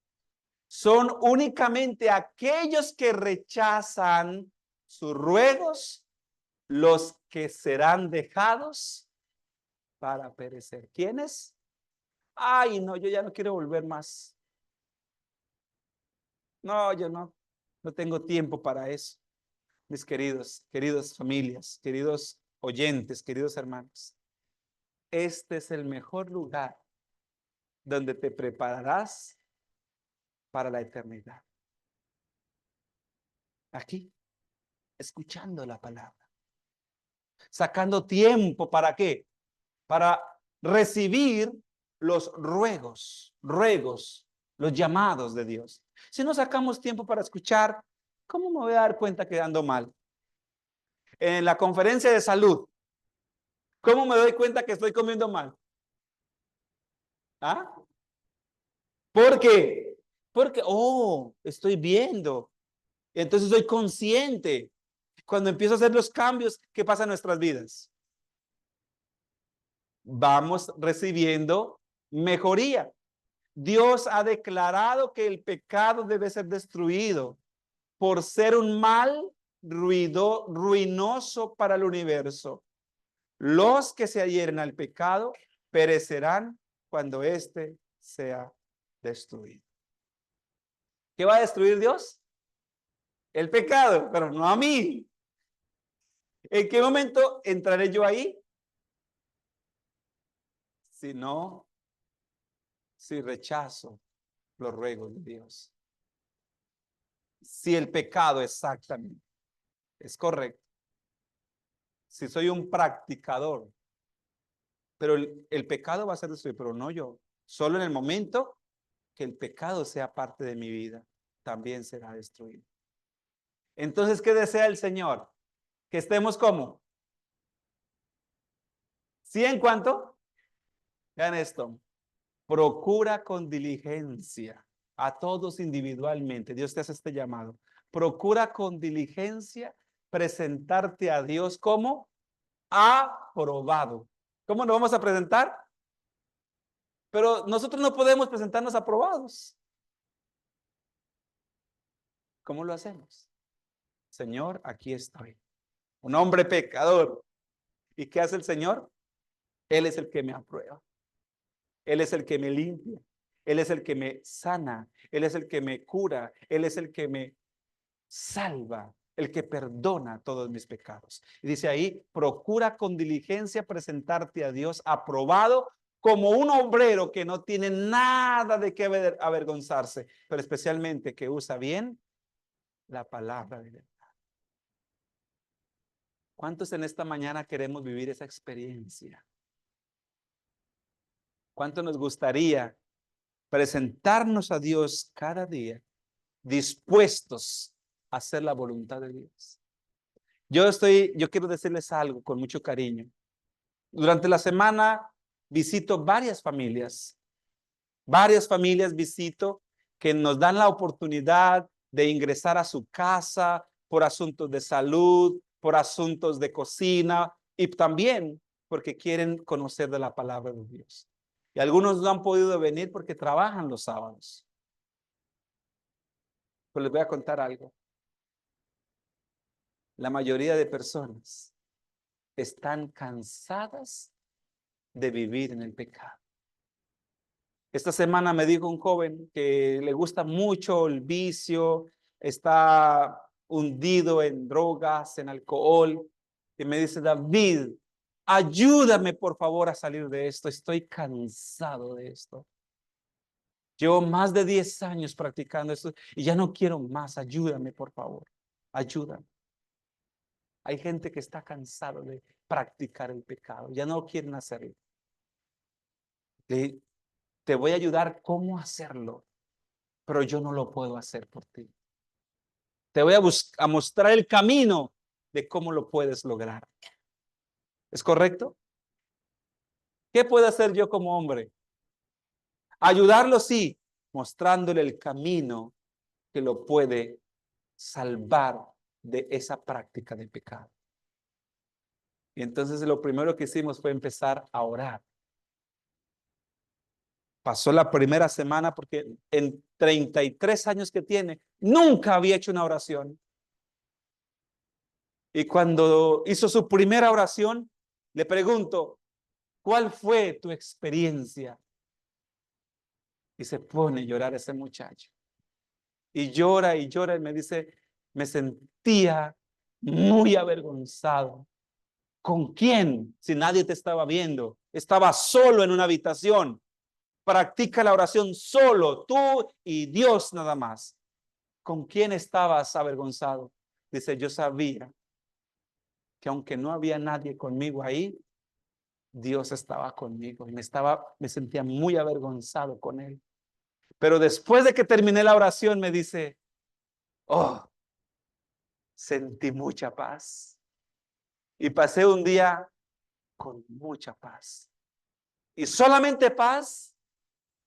Son únicamente aquellos que rechazan sus ruegos los que serán dejados para perecer. ¿Quiénes? Ay, no, yo ya no quiero volver más. No, yo no tengo tiempo para eso. Mis queridas familias, queridos oyentes, queridos hermanos, este es el mejor lugar donde te prepararás para la eternidad. Aquí, escuchando la palabra, sacando tiempo, ¿para qué? Para recibir los ruegos, los llamados de Dios. Si no sacamos tiempo para escuchar, ¿cómo me voy a dar cuenta que ando mal? En la conferencia de salud, ¿cómo me doy cuenta que estoy comiendo mal? ¿Ah? ¿Por qué? Porque, estoy viendo. Entonces soy consciente. Cuando empiezo a hacer los cambios, ¿qué pasa en nuestras vidas? Vamos recibiendo mejoría. Dios ha declarado que el pecado debe ser destruido por ser un mal ruinoso para el universo. Los que se adhieren al pecado perecerán cuando éste sea destruido. ¿Qué va a destruir Dios? El pecado, pero no a mí. ¿En qué momento entraré yo ahí? Si rechazo los ruegos de Dios. Si el pecado exactamente es correcto. Si soy un practicador, pero el pecado va a ser destruido, pero no yo. Solo en el momento que el pecado sea parte de mi vida, también será destruido. Entonces, ¿qué desea el Señor? Que estemos como. ¿Sí en cuánto? Vean esto. Procura con diligencia a todos individualmente. Dios te hace este llamado. Procura con diligencia presentarte a Dios como aprobado. ¿Cómo nos vamos a presentar? Pero nosotros no podemos presentarnos aprobados. ¿Cómo lo hacemos? Señor, aquí estoy. Un hombre pecador. ¿Y qué hace el Señor? Él es el que me aprueba. Él es el que me limpia. Él es el que me sana. Él es el que me cura. Él es el que me salva, el que perdona todos mis pecados. Y dice ahí, procura con diligencia presentarte a Dios aprobado como un obrero que no tiene nada de qué avergonzarse, pero especialmente que usa bien la palabra de verdad. ¿Cuántos en esta mañana queremos vivir esa experiencia? ¿Cuánto nos gustaría presentarnos a Dios cada día dispuestos a hacer la voluntad de Dios? Yo quiero decirles algo con mucho cariño. Durante la semana visito varias familias visito que nos dan la oportunidad de ingresar a su casa por asuntos de salud, por asuntos de cocina y también porque quieren conocer de la palabra de Dios. Y algunos no han podido venir porque trabajan los sábados. Pues les voy a contar algo. La mayoría de personas están cansadas de vivir en el pecado. Esta semana me dijo un joven que le gusta mucho el vicio, está hundido en drogas, en alcohol, y me dice: David, ayúdame por favor a salir de esto, estoy cansado de esto. Llevo más de 10 años practicando esto y ya no quiero más, ayúdame por favor, ayúdame. Hay gente que está cansado de practicar el pecado, ya no quieren hacerlo. Te voy a ayudar cómo hacerlo, pero yo no lo puedo hacer por ti. Te voy a mostrar el camino de cómo lo puedes lograr. ¿Es correcto? ¿Qué puedo hacer yo como hombre? Ayudarlo, sí, mostrándole el camino que lo puede salvar de esa práctica de pecado. Y entonces lo primero que hicimos fue empezar a orar. Pasó la primera semana porque en 33 años que tiene, nunca había hecho una oración. Y cuando hizo su primera oración, le pregunto: ¿cuál fue tu experiencia? Y se pone a llorar ese muchacho. Y llora y llora y me dice: me sentía muy avergonzado. ¿Con quién? Si nadie te estaba viendo. Estaba solo en una habitación. Practica la oración solo, tú y Dios nada más. ¿Con quién estabas avergonzado? Dice: yo sabía que aunque no había nadie conmigo ahí, Dios estaba conmigo y me sentía muy avergonzado con él. Pero después de que terminé la oración me dice: oh, sentí mucha paz y pasé un día con mucha paz. Y solamente paz,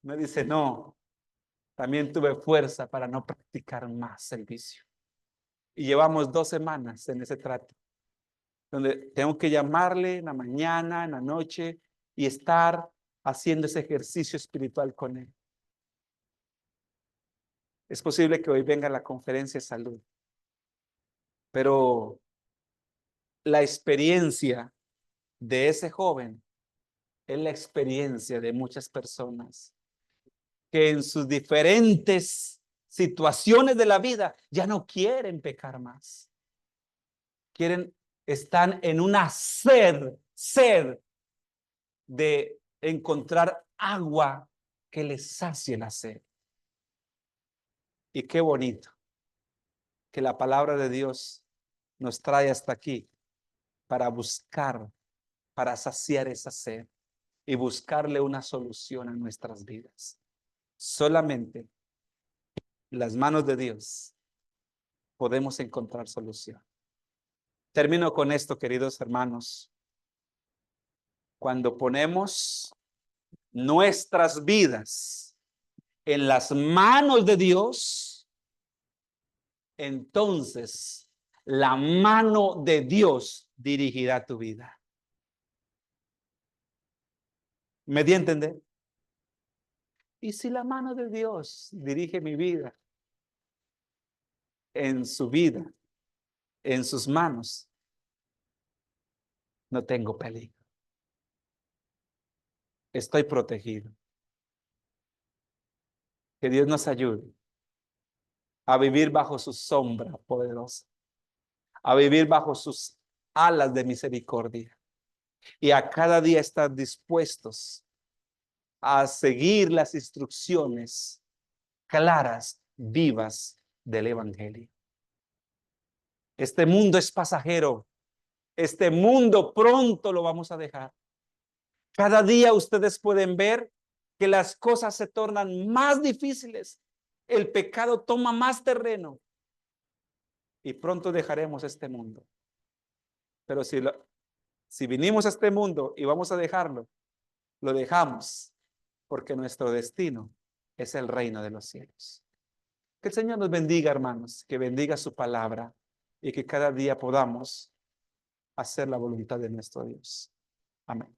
me dice, no, también tuve fuerza para no practicar más el vicio. Y llevamos 2 semanas en ese trato, donde tengo que llamarle en la mañana, en la noche y estar haciendo ese ejercicio espiritual con él. Es posible que hoy venga a la conferencia de salud, pero la experiencia de ese joven es la experiencia de muchas personas que en sus diferentes situaciones de la vida ya no quieren pecar más. Están en una sed de encontrar agua que les sacie la sed. Y qué bonito que la palabra de Dios nos trae hasta aquí para buscar, para saciar esa sed y buscarle una solución a nuestras vidas. Solamente las manos de Dios podemos encontrar solución. Termino con esto, queridos hermanos. Cuando ponemos nuestras vidas en las manos de Dios, entonces la mano de Dios dirigirá tu vida. ¿Me di a entender? Y si la mano de Dios dirige mi vida, en su vida, en sus manos, no tengo peligro. Estoy protegido. Que Dios nos ayude a vivir bajo su sombra poderosa, a vivir bajo sus alas de misericordia y a cada día estar dispuestos a seguir las instrucciones claras, vivas del Evangelio. Este mundo es pasajero. Este mundo pronto lo vamos a dejar. Cada día ustedes pueden ver que las cosas se tornan más difíciles. El pecado toma más terreno y pronto dejaremos este mundo. Pero si vinimos a este mundo y vamos a dejarlo, lo dejamos porque nuestro destino es el reino de los cielos. Que el Señor nos bendiga, hermanos, que bendiga su palabra y que cada día podamos hacer la voluntad de nuestro Dios. Amén.